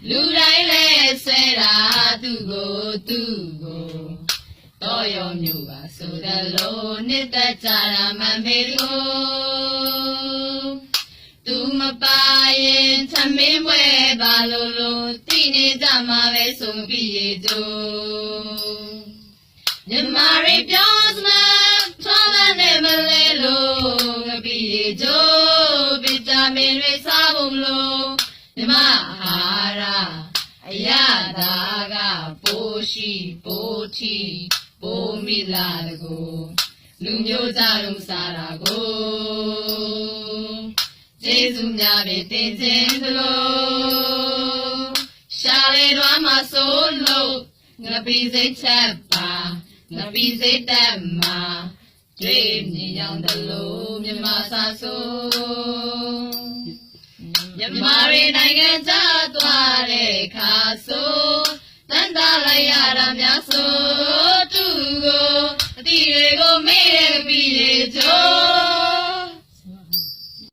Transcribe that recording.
လူတိုင်းလဲဆွဲတာသူ့ကိုတော့ရောမျိုးပါဆိုတယ်လို့နှစ်သက်ကြတာမှန်ပေလို့သူမပါရင်သမင်းပွဲပါလို့တိနေကြမှာပဲဆိုပြီးရကြမြမရီပြောစမထောင်းတဲ့မလဲလို့ငပြီးရကြဗီတာမင်တွေစားဖို့လို့မြမဟာရာအရသာကပိုးရှိပိုးထီပိုးမိလာတကိုလူမျိုးသားလုံးစားတာကိုကျေးဇူးများပဲတင်ခြင်းလို့ရှာလေတော်မှာဆိုလို့ငပိစိတ်ချက်ပါငပိစိတ်တက်မှာတွေ့မြင်ရောက်တယ်လို့မြမစားဆိုမြမရီနိုင်ငံကြသွားတဲ့ခါဆိုတန်တာလိုက်ရတာများဆိုသူကိုအတီတွေကိုမေးရပြီးကြိုး